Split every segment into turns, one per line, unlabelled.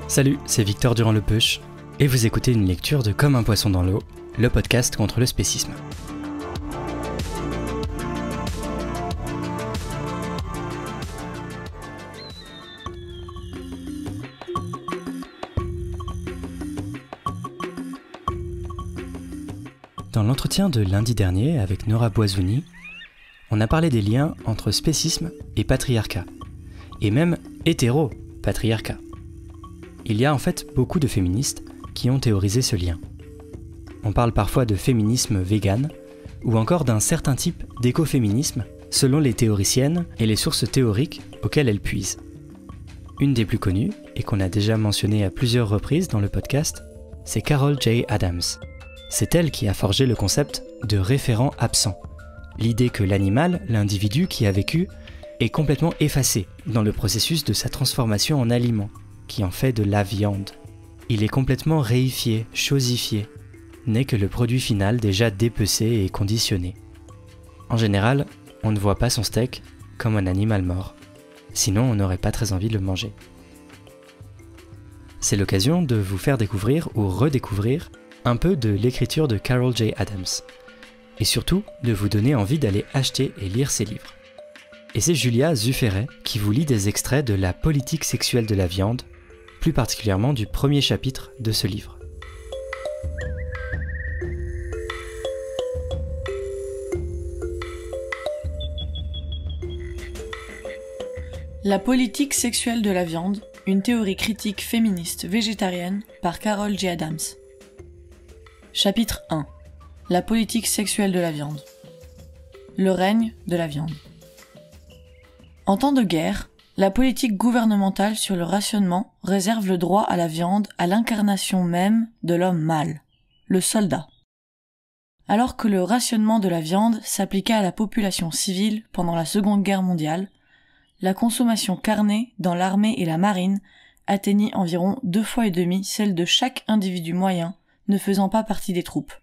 Salut, c'est Victor Durand-Lepeuch, et vous écoutez une lecture de Comme un poisson dans l'eau, le podcast contre le spécisme. Dans l'entretien de lundi dernier avec Nora Boisouni, on a parlé des liens entre spécisme et patriarcat, et même hétéro-patriarcat. Il y a en fait beaucoup de féministes qui ont théorisé ce lien. On parle parfois de féminisme vegan, ou encore d'un certain type d'écoféminisme, selon les théoriciennes et les sources théoriques auxquelles elles puisent. Une des plus connues, et qu'on a déjà mentionnée à plusieurs reprises dans le podcast, c'est Carol J. Adams. C'est elle qui a forgé le concept de référent absent. L'idée que l'animal, l'individu qui a vécu, est complètement effacé dans le processus de sa transformation en aliment, qui en fait de la viande. Il est complètement réifié, chosifié, n'est que le produit final déjà dépecé et conditionné. En général, on ne voit pas son steak comme un animal mort, sinon on n'aurait pas très envie de le manger. C'est l'occasion de vous faire découvrir ou redécouvrir un peu de l'écriture de Carol J. Adams, et surtout de vous donner envie d'aller acheter et lire ses livres. Et c'est Julia Zufferet qui vous lit des extraits de La politique sexuelle de la viande, plus particulièrement du premier chapitre de ce livre.
La politique sexuelle de la viande, une théorie critique féministe végétarienne par Carol J. Adams. Chapitre 1. La politique sexuelle de la viande. Le règne de la viande. En temps de guerre, la politique gouvernementale sur le rationnement réserve le droit à la viande à l'incarnation même de l'homme mâle, le soldat. Alors que le rationnement de la viande s'appliqua à la population civile pendant la Seconde Guerre mondiale, la consommation carnée dans l'armée et la marine atteignit environ 2,5 fois celle de chaque individu moyen ne faisant pas partie des troupes.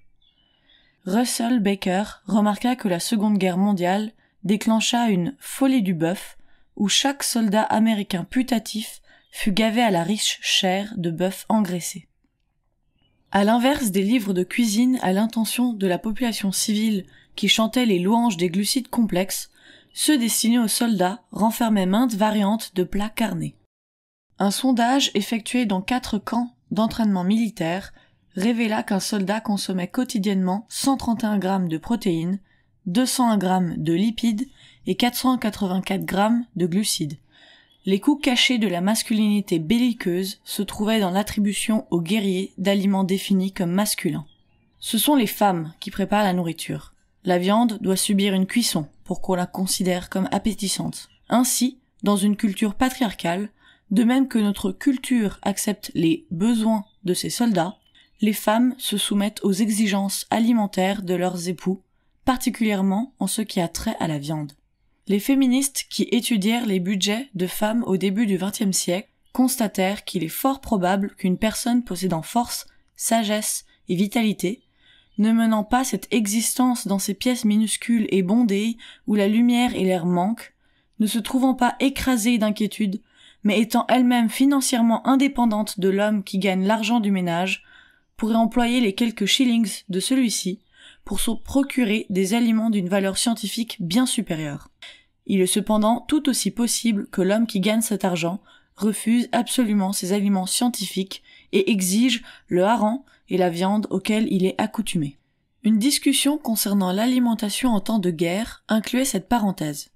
Russell Baker remarqua que la Seconde Guerre mondiale déclencha une folie du bœuf où chaque soldat américain putatif fut gavé à la riche chair de bœuf engraissé. À l'inverse des livres de cuisine à l'intention de la population civile qui chantaient les louanges des glucides complexes, ceux destinés aux soldats renfermaient maintes variantes de plats carnés. Un sondage effectué dans 4 camps d'entraînement militaire révéla qu'un soldat consommait quotidiennement 131 grammes de protéines, 201 grammes de lipides et 484 grammes de glucides. Les coups cachés de la masculinité belliqueuse se trouvaient dans l'attribution aux guerriers d'aliments définis comme masculins. Ce sont les femmes qui préparent la nourriture. La viande doit subir une cuisson pour qu'on la considère comme appétissante. Ainsi, dans une culture patriarcale, de même que notre culture accepte les besoins de ses soldats, les femmes se soumettent aux exigences alimentaires de leurs époux, particulièrement en ce qui a trait à la viande. Les féministes qui étudièrent les budgets de femmes au début du XXe siècle constatèrent qu'il est fort probable qu'une personne possédant force, sagesse et vitalité, ne menant pas cette existence dans ces pièces minuscules et bondées où la lumière et l'air manquent, ne se trouvant pas écrasée d'inquiétude, mais étant elle-même financièrement indépendante de l'homme qui gagne l'argent du ménage, pourrait employer les quelques shillings de celui-ci pour se procurer des aliments d'une valeur scientifique bien supérieure. Il est cependant tout aussi possible que l'homme qui gagne cet argent refuse absolument ces aliments scientifiques et exige le hareng et la viande auxquels il est accoutumé. Une discussion concernant l'alimentation en temps de guerre incluait cette parenthèse.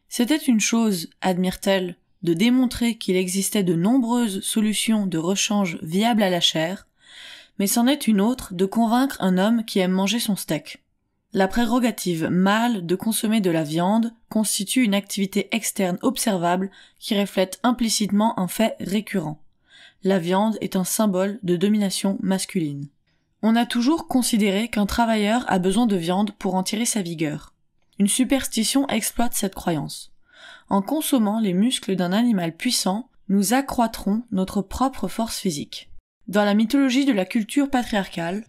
C'était une chose, admire-t-elle, de démontrer qu'il existait de nombreuses solutions de rechange viables à la chair, mais c'en est une autre de convaincre un homme qui aime manger son steak. La prérogative mâle de consommer de la viande constitue une activité externe observable qui reflète implicitement un fait récurrent. La viande est un symbole de domination masculine. On a toujours considéré qu'un travailleur a besoin de viande pour en tirer sa vigueur. Une superstition exploite cette croyance. En consommant les muscles d'un animal puissant, nous accroîtrons notre propre force physique. Dans la mythologie de la culture patriarcale,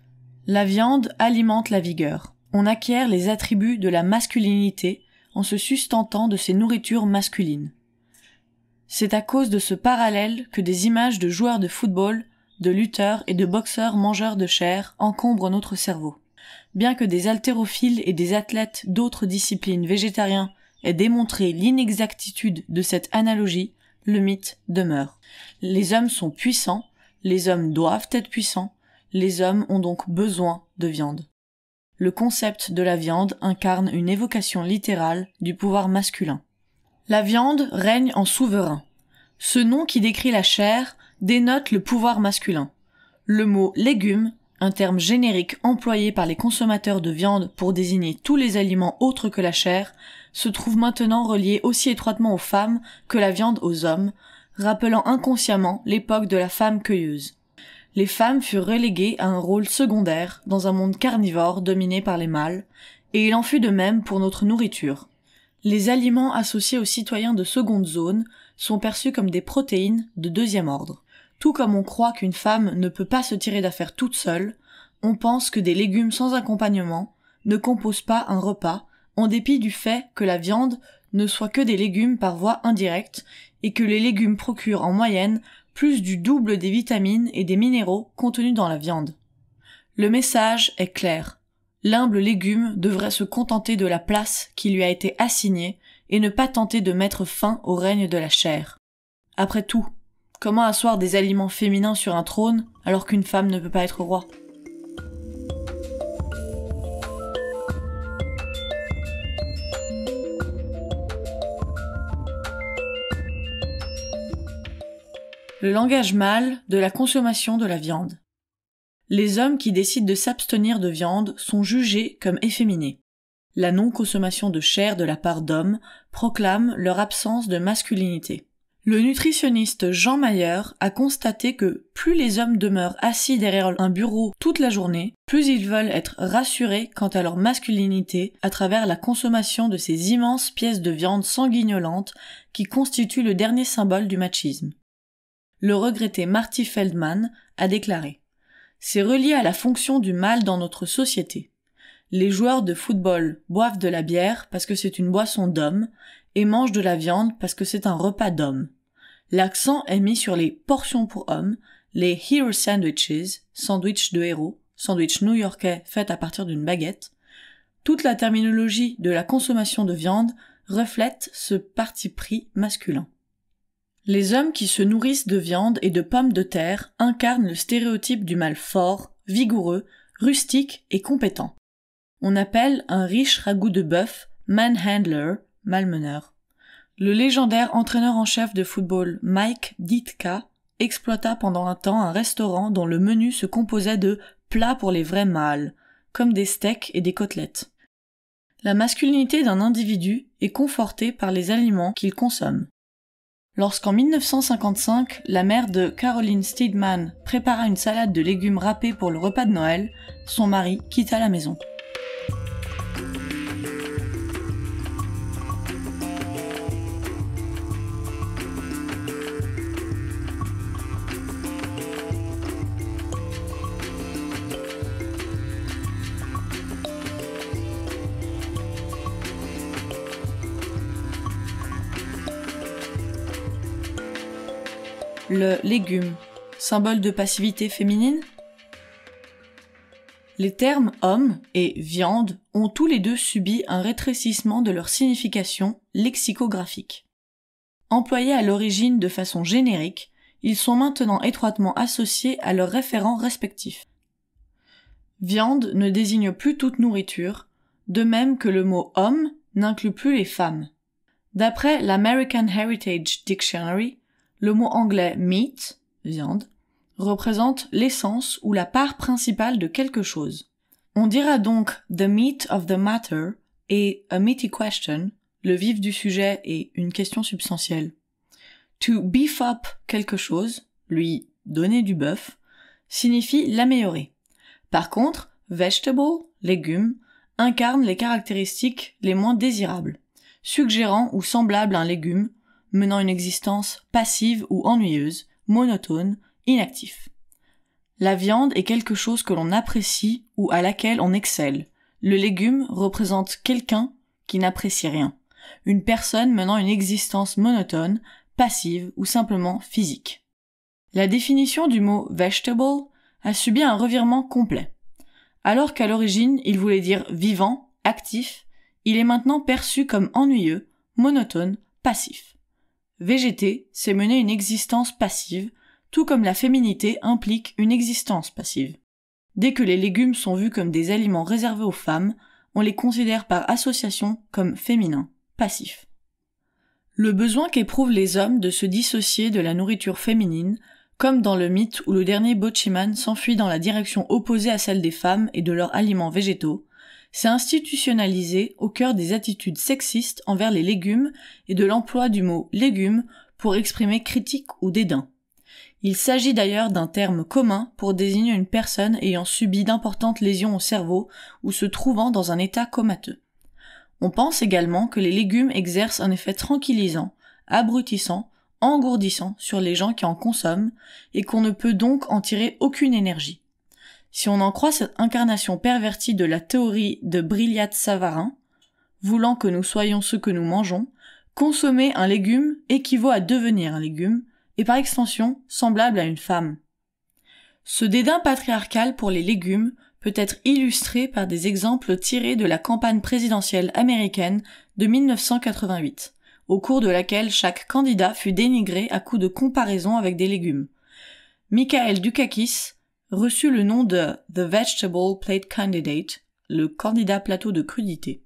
la viande alimente la vigueur. On acquiert les attributs de la masculinité en se sustentant de ces nourritures masculines. C'est à cause de ce parallèle que des images de joueurs de football, de lutteurs et de boxeurs mangeurs de chair encombrent notre cerveau. Bien que des haltérophiles et des athlètes d'autres disciplines végétariens aient démontré l'inexactitude de cette analogie, le mythe demeure. Les hommes sont puissants, les hommes doivent être puissants, les hommes ont donc besoin de viande. Le concept de la viande incarne une évocation littérale du pouvoir masculin. La viande règne en souverain. Ce nom qui décrit la chair dénote le pouvoir masculin. Le mot légume, un terme générique employé par les consommateurs de viande pour désigner tous les aliments autres que la chair, se trouve maintenant relié aussi étroitement aux femmes que la viande aux hommes, rappelant inconsciemment l'époque de la femme cueilleuse. Les femmes furent reléguées à un rôle secondaire dans un monde carnivore dominé par les mâles, et il en fut de même pour notre nourriture. Les aliments associés aux citoyens de seconde zone sont perçus comme des protéines de deuxième ordre. Tout comme on croit qu'une femme ne peut pas se tirer d'affaire toute seule, on pense que des légumes sans accompagnement ne composent pas un repas, en dépit du fait que la viande ne soit que des légumes par voie indirecte et que les légumes procurent en moyenne plus du double des vitamines et des minéraux contenus dans la viande. Le message est clair. L'humble légume devrait se contenter de la place qui lui a été assignée et ne pas tenter de mettre fin au règne de la chair. Après tout, comment asseoir des aliments féminins sur un trône alors qu'une femme ne peut pas être roi ? Le langage mâle de la consommation de la viande. Les hommes qui décident de s'abstenir de viande sont jugés comme efféminés. La non-consommation de chair de la part d'hommes proclame leur absence de masculinité. Le nutritionniste Jean Mayer a constaté que plus les hommes demeurent assis derrière un bureau toute la journée, plus ils veulent être rassurés quant à leur masculinité à travers la consommation de ces immenses pièces de viande sanguignolantes qui constituent le dernier symbole du machisme. Le regretté Marty Feldman a déclaré « C'est relié à la fonction du mâle dans notre société. Les joueurs de football boivent de la bière parce que c'est une boisson d'homme et mangent de la viande parce que c'est un repas d'homme. L'accent est mis sur les portions pour hommes, les hero sandwiches, sandwich de héros, sandwich new-yorkais fait à partir d'une baguette. Toute la terminologie de la consommation de viande reflète ce parti pris masculin. Les hommes qui se nourrissent de viande et de pommes de terre incarnent le stéréotype du mâle fort, vigoureux, rustique et compétent. On appelle un riche ragoût de bœuf manhandler, malmeneur. Le légendaire entraîneur en chef de football Mike Ditka exploita pendant un temps un restaurant dont le menu se composait de plats pour les vrais mâles, comme des steaks et des côtelettes. La masculinité d'un individu est confortée par les aliments qu'il consomme. Lorsqu'en 1955, la mère de Caroline Steedman prépara une salade de légumes râpés pour le repas de Noël, son mari quitta la maison. Le légume, symbole de passivité féminine ? Les termes homme et viande ont tous les deux subi un rétrécissement de leur signification lexicographique. Employés à l'origine de façon générique, ils sont maintenant étroitement associés à leurs référents respectifs. Viande ne désigne plus toute nourriture, de même que le mot homme n'inclut plus les femmes. D'après l'American Heritage Dictionary, le mot anglais meat, viande, représente l'essence ou la part principale de quelque chose. On dira donc the meat of the matter et a meaty question, le vif du sujet et une question substantielle. To beef up quelque chose, lui donner du bœuf, signifie l'améliorer. Par contre, vegetable, légume, incarne les caractéristiques les moins désirables, suggérant ou semblable à un légume, menant une existence passive ou ennuyeuse, monotone, inactif. La viande est quelque chose que l'on apprécie ou à laquelle on excelle. Le légume représente quelqu'un qui n'apprécie rien. Une personne menant une existence monotone, passive ou simplement physique. La définition du mot vegetable a subi un revirement complet. Alors qu'à l'origine il voulait dire vivant, actif, il est maintenant perçu comme ennuyeux, monotone, passif. Végéter, c'est mener une existence passive, tout comme la féminité implique une existence passive. Dès que les légumes sont vus comme des aliments réservés aux femmes, on les considère par association comme féminins, passifs. Le besoin qu'éprouvent les hommes de se dissocier de la nourriture féminine, comme dans le mythe où le dernier Bochiman s'enfuit dans la direction opposée à celle des femmes et de leurs aliments végétaux, s'est institutionnalisé au cœur des attitudes sexistes envers les légumes et de l'emploi du mot « légumes » pour exprimer critique ou dédain. Il s'agit d'ailleurs d'un terme commun pour désigner une personne ayant subi d'importantes lésions au cerveau ou se trouvant dans un état comateux. On pense également que les légumes exercent un effet tranquillisant, abrutissant, engourdissant sur les gens qui en consomment et qu'on ne peut donc en tirer aucune énergie. Si on en croit cette incarnation pervertie de la théorie de Brillat-Savarin, voulant que nous soyons ce que nous mangeons, consommer un légume équivaut à devenir un légume, et par extension semblable à une femme. Ce dédain patriarcal pour les légumes peut être illustré par des exemples tirés de la campagne présidentielle américaine de 1988, au cours de laquelle chaque candidat fut dénigré à coup de comparaison avec des légumes. Michael Dukakis reçut le nom de « The Vegetable Plate Candidate », le candidat plateau de crudité.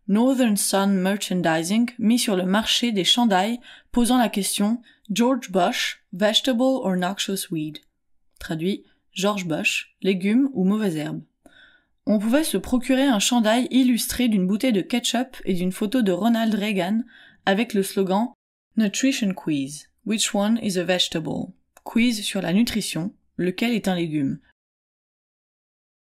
Northern Sun Merchandising mit sur le marché des chandails posant la question « George Bush, vegetable or noxious weed ?» Traduit « George Bush, légumes ou mauvaise herbe ?» On pouvait se procurer un chandail illustré d'une bouteille de ketchup et d'une photo de Ronald Reagan avec le slogan « Nutrition Quiz, which one is a vegetable ?» Quiz sur la nutrition, lequel est un légume.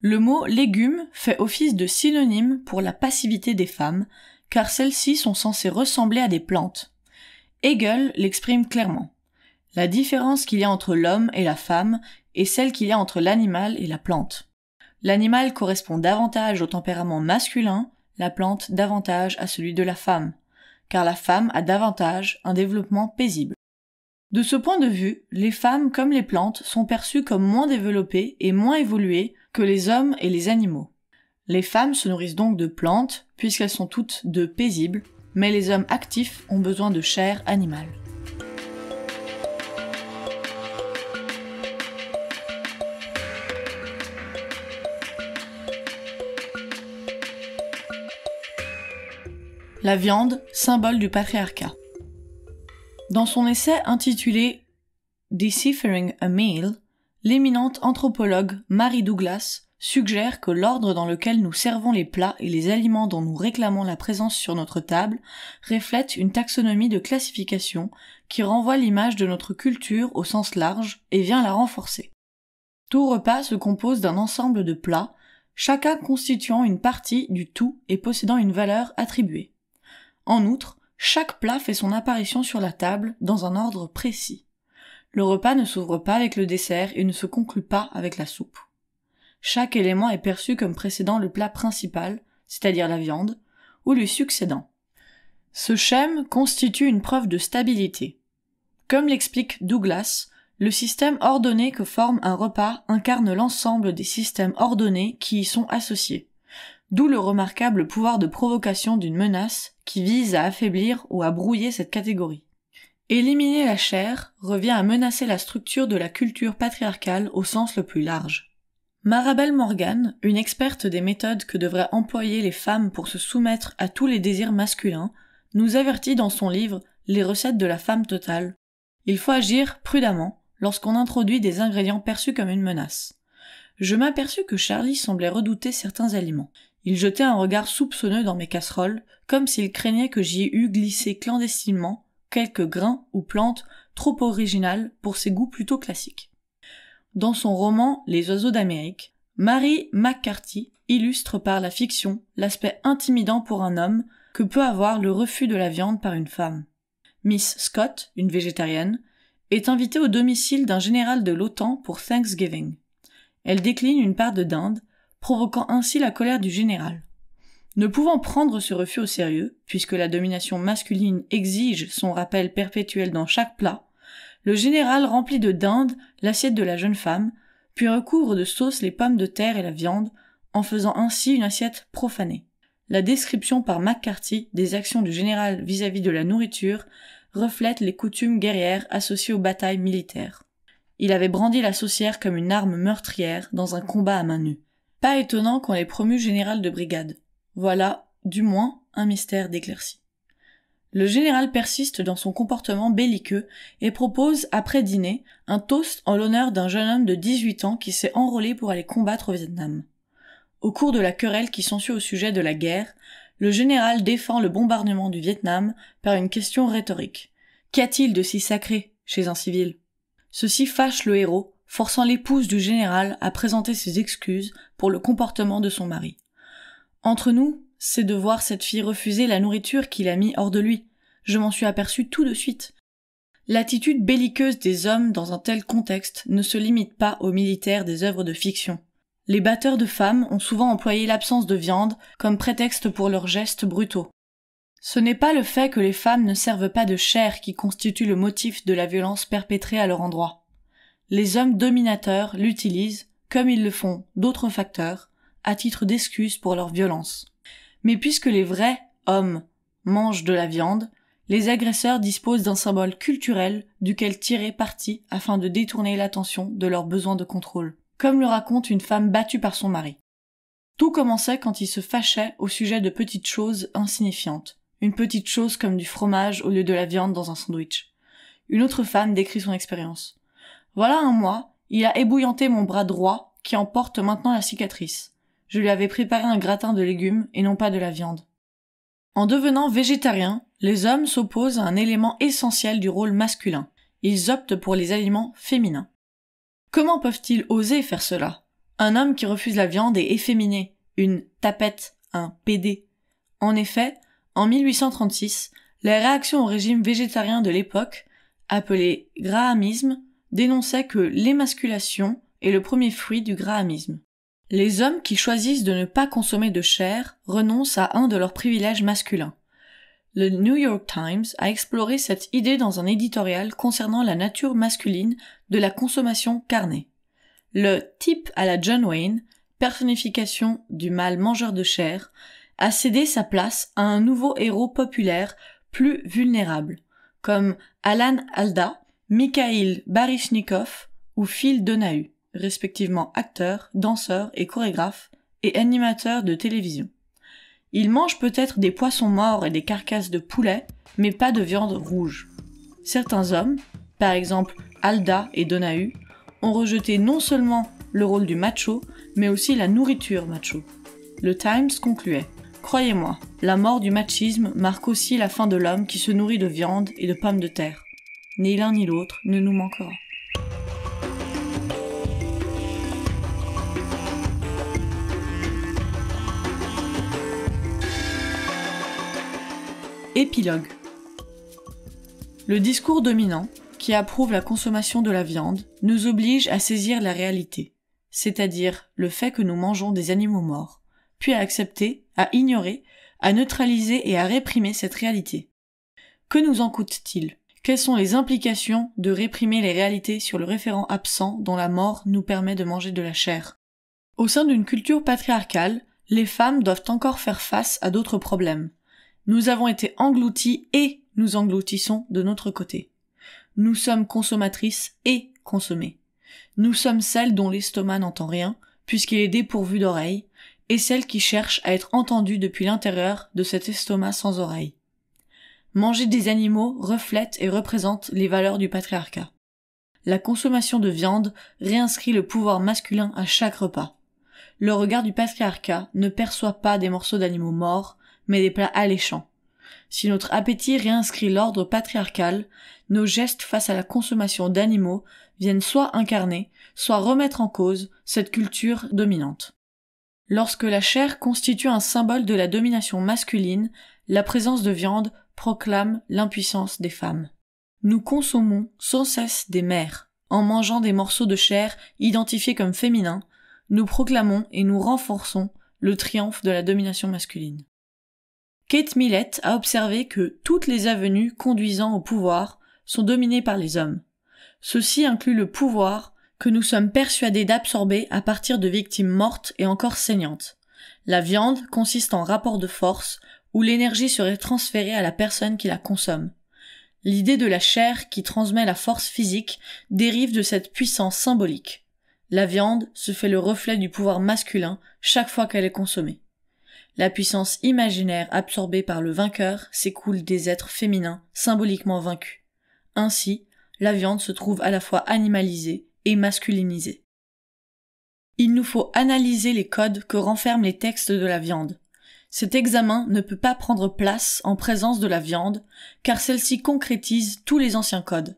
Le mot « légume » fait office de synonyme pour la passivité des femmes, car celles-ci sont censées ressembler à des plantes. Hegel l'exprime clairement. La différence qu'il y a entre l'homme et la femme est celle qu'il y a entre l'animal et la plante. L'animal correspond davantage au tempérament masculin, la plante davantage à celui de la femme, car la femme a davantage un développement paisible. De ce point de vue, les femmes comme les plantes sont perçues comme moins développées et moins évoluées que les hommes et les animaux. Les femmes se nourrissent donc de plantes, puisqu'elles sont toutes deux paisibles, mais les hommes actifs ont besoin de chair animale. La viande, symbole du patriarcat. Dans son essai intitulé « Deciphering a Meal », l'éminente anthropologue Mary Douglas suggère que l'ordre dans lequel nous servons les plats et les aliments dont nous réclamons la présence sur notre table reflète une taxonomie de classification qui renvoie l'image de notre culture au sens large et vient la renforcer. Tout repas se compose d'un ensemble de plats, chacun constituant une partie du tout et possédant une valeur attribuée. En outre, chaque plat fait son apparition sur la table dans un ordre précis. Le repas ne s'ouvre pas avec le dessert et ne se conclut pas avec la soupe. Chaque élément est perçu comme précédant le plat principal, c'est-à-dire la viande, ou lui succédant. Ce schème constitue une preuve de stabilité. Comme l'explique Douglas, le système ordonné que forme un repas incarne l'ensemble des systèmes ordonnés qui y sont associés. D'où le remarquable pouvoir de provocation d'une menace qui vise à affaiblir ou à brouiller cette catégorie. Éliminer la chair revient à menacer la structure de la culture patriarcale au sens le plus large. Marabel Morgan, une experte des méthodes que devraient employer les femmes pour se soumettre à tous les désirs masculins, nous avertit dans son livre « Les recettes de la femme totale ». Il faut agir prudemment lorsqu'on introduit des ingrédients perçus comme une menace. Je m'aperçus que Charlie semblait redouter certains aliments. Il jetait un regard soupçonneux dans mes casseroles, comme s'il craignait que j'y eût glissé clandestinement quelques grains ou plantes trop originales pour ses goûts plutôt classiques. Dans son roman « Les oiseaux d'Amérique », Mary McCarthy illustre par la fiction l'aspect intimidant pour un homme que peut avoir le refus de la viande par une femme. Miss Scott, une végétarienne, est invitée au domicile d'un général de l'OTAN pour Thanksgiving. Elle décline une part de dinde, provoquant ainsi la colère du général. Ne pouvant prendre ce refus au sérieux, puisque la domination masculine exige son rappel perpétuel dans chaque plat, le général remplit de dinde l'assiette de la jeune femme, puis recouvre de sauce les pommes de terre et la viande, en faisant ainsi une assiette profanée. La description par McCarthy des actions du général vis-à-vis de la nourriture reflète les coutumes guerrières associées aux batailles militaires. Il avait brandi la saucière comme une arme meurtrière dans un combat à main nue. Pas étonnant qu'on l'ait promu général de brigade. Voilà, du moins, un mystère d'éclairci. Le général persiste dans son comportement belliqueux et propose, après dîner, un toast en l'honneur d'un jeune homme de 18 ans qui s'est enrôlé pour aller combattre au Vietnam. Au cours de la querelle qui s'ensuit au sujet de la guerre, le général défend le bombardement du Vietnam par une question rhétorique. Qu'y a-t-il de si sacré chez un civil ? Ceci fâche le héros, forçant l'épouse du général à présenter ses excuses pour le comportement de son mari. Entre nous, c'est de voir cette fille refuser la nourriture qu'il a mis hors de lui. Je m'en suis aperçu tout de suite. L'attitude belliqueuse des hommes dans un tel contexte ne se limite pas aux militaires des œuvres de fiction. Les batteurs de femmes ont souvent employé l'absence de viande comme prétexte pour leurs gestes brutaux. Ce n'est pas le fait que les femmes ne servent pas de chair qui constitue le motif de la violence perpétrée à leur endroit. Les hommes dominateurs l'utilisent, comme ils le font d'autres facteurs, à titre d'excuse pour leur violence. Mais puisque les vrais hommes mangent de la viande, les agresseurs disposent d'un symbole culturel duquel tirer parti afin de détourner l'attention de leurs besoins de contrôle, comme le raconte une femme battue par son mari. Tout commençait quand il se fâchait au sujet de petites choses insignifiantes, une petite chose comme du fromage au lieu de la viande dans un sandwich. Une autre femme décrit son expérience. Voilà un mois, il a ébouillanté mon bras droit qui en porte maintenant la cicatrice. Je lui avais préparé un gratin de légumes et non pas de la viande. En devenant végétariens, les hommes s'opposent à un élément essentiel du rôle masculin. Ils optent pour les aliments féminins. Comment peuvent-ils oser faire cela ? Un homme qui refuse la viande est efféminé, une tapette, un PD. En effet, en 1836, les réactions au régime végétarien de l'époque, appelé grahamisme, dénonçaient que l'émasculation est le premier fruit du grahamisme. Les hommes qui choisissent de ne pas consommer de chair renoncent à un de leurs privilèges masculins. Le New York Times a exploré cette idée dans un éditorial concernant la nature masculine de la consommation carnée. Le type à la John Wayne, personnification du mâle mangeur de chair, a cédé sa place à un nouveau héros populaire plus vulnérable, comme Alan Alda, Mikhail Baryshnikov ou Phil Donahue, respectivement acteur, danseur et chorégraphe et animateur de télévision. Il mange peut-être des poissons morts et des carcasses de poulet, mais pas de viande rouge. Certains hommes, par exemple Alda et Donahue, ont rejeté non seulement le rôle du macho, mais aussi la nourriture macho. Le Times concluait « Croyez-moi, la mort du machisme marque aussi la fin de l'homme qui se nourrit de viande et de pommes de terre. Ni l'un ni l'autre ne nous manquera. » Épilogue. Le discours dominant, qui approuve la consommation de la viande, nous oblige à saisir la réalité, c'est-à-dire le fait que nous mangeons des animaux morts, puis à accepter, à ignorer, à neutraliser et à réprimer cette réalité. Que nous en coûte-t-il ? Quelles sont les implications de réprimer les réalités sur le référent absent dont la mort nous permet de manger de la chair ? Au sein d'une culture patriarcale, les femmes doivent encore faire face à d'autres problèmes. Nous avons été engloutis et nous engloutissons de notre côté. Nous sommes consommatrices et consommées. Nous sommes celles dont l'estomac n'entend rien, puisqu'il est dépourvu d'oreilles, et celles qui cherchent à être entendues depuis l'intérieur de cet estomac sans oreilles. Manger des animaux reflète et représente les valeurs du patriarcat. La consommation de viande réinscrit le pouvoir masculin à chaque repas. Le regard du patriarcat ne perçoit pas des morceaux d'animaux morts, mais des plats alléchants. Si notre appétit réinscrit l'ordre patriarcal, nos gestes face à la consommation d'animaux viennent soit incarner, soit remettre en cause cette culture dominante. Lorsque la chair constitue un symbole de la domination masculine, la présence de viande proclame l'impuissance des femmes. Nous consommons sans cesse des mères. En mangeant des morceaux de chair identifiés comme féminins, nous proclamons et nous renforçons le triomphe de la domination masculine. Kate Millett a observé que toutes les avenues conduisant au pouvoir sont dominées par les hommes. Ceci inclut le pouvoir que nous sommes persuadés d'absorber à partir de victimes mortes et encore saignantes. La viande consiste en rapport de force où l'énergie serait transférée à la personne qui la consomme. L'idée de la chair qui transmet la force physique dérive de cette puissance symbolique. La viande se fait le reflet du pouvoir masculin chaque fois qu'elle est consommée. La puissance imaginaire absorbée par le vainqueur s'écoule des êtres féminins symboliquement vaincus. Ainsi, la viande se trouve à la fois animalisée et masculinisée. Il nous faut analyser les codes que renferment les textes de la viande. Cet examen ne peut pas prendre place en présence de la viande, car celle-ci concrétise tous les anciens codes.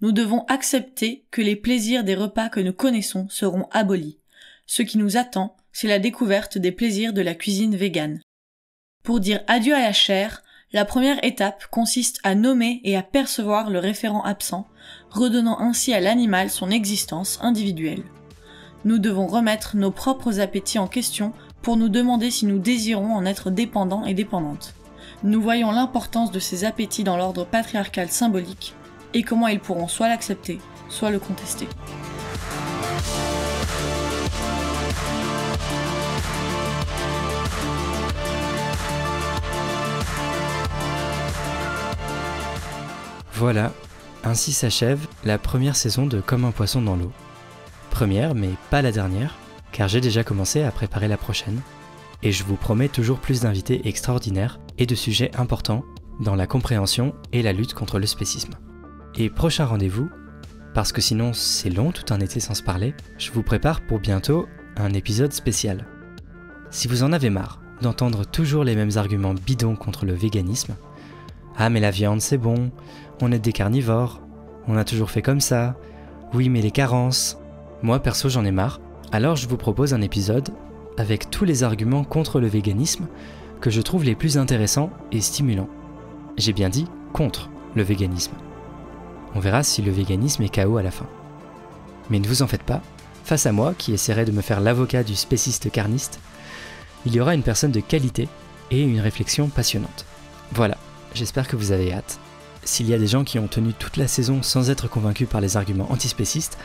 Nous devons accepter que les plaisirs des repas que nous connaissons seront abolis. Ce qui nous attend, c'est la découverte des plaisirs de la cuisine végane. Pour dire adieu à la chair, la première étape consiste à nommer et à percevoir le référent absent, redonnant ainsi à l'animal son existence individuelle. Nous devons remettre nos propres appétits en question pour nous demander si nous désirons en être dépendants et dépendantes. Nous voyons l'importance de ces appétits dans l'ordre patriarcal symbolique et comment ils pourront soit l'accepter, soit le contester.
Voilà, ainsi s'achève la première saison de Comme un poisson dans l'eau. Première, mais pas la dernière, car j'ai déjà commencé à préparer la prochaine, et je vous promets toujours plus d'invités extraordinaires et de sujets importants dans la compréhension et la lutte contre le spécisme. Et prochain rendez-vous, parce que sinon c'est long tout un été sans se parler, je vous prépare pour bientôt un épisode spécial. Si vous en avez marre d'entendre toujours les mêmes arguments bidons contre le véganisme, ah mais la viande c'est bon, on est des carnivores, on a toujours fait comme ça, oui mais les carences, moi perso j'en ai marre, alors je vous propose un épisode avec tous les arguments contre le véganisme que je trouve les plus intéressants et stimulants. J'ai bien dit contre le véganisme. On verra si le véganisme est KO à la fin. Mais ne vous en faites pas, face à moi qui essaierai de me faire l'avocat du spéciste carniste, il y aura une personne de qualité et une réflexion passionnante. Voilà, j'espère que vous avez hâte. S'il y a des gens qui ont tenu toute la saison sans être convaincus par les arguments antispécistes,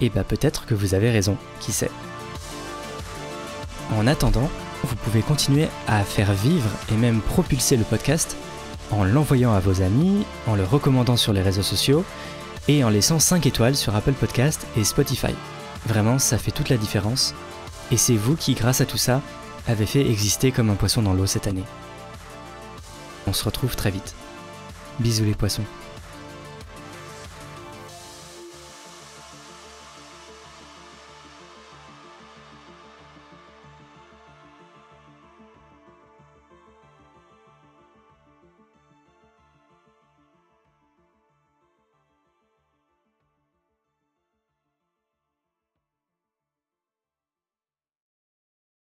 eh ben peut-être que vous avez raison, qui sait. En attendant, vous pouvez continuer à faire vivre et même propulser le podcast en l'envoyant à vos amis, en le recommandant sur les réseaux sociaux et en laissant 5 étoiles sur Apple Podcast et Spotify. Vraiment, ça fait toute la différence. Et c'est vous qui, grâce à tout ça, avez fait exister Comme un poisson dans l'eau cette année. On se retrouve très vite. Bisous les poissons.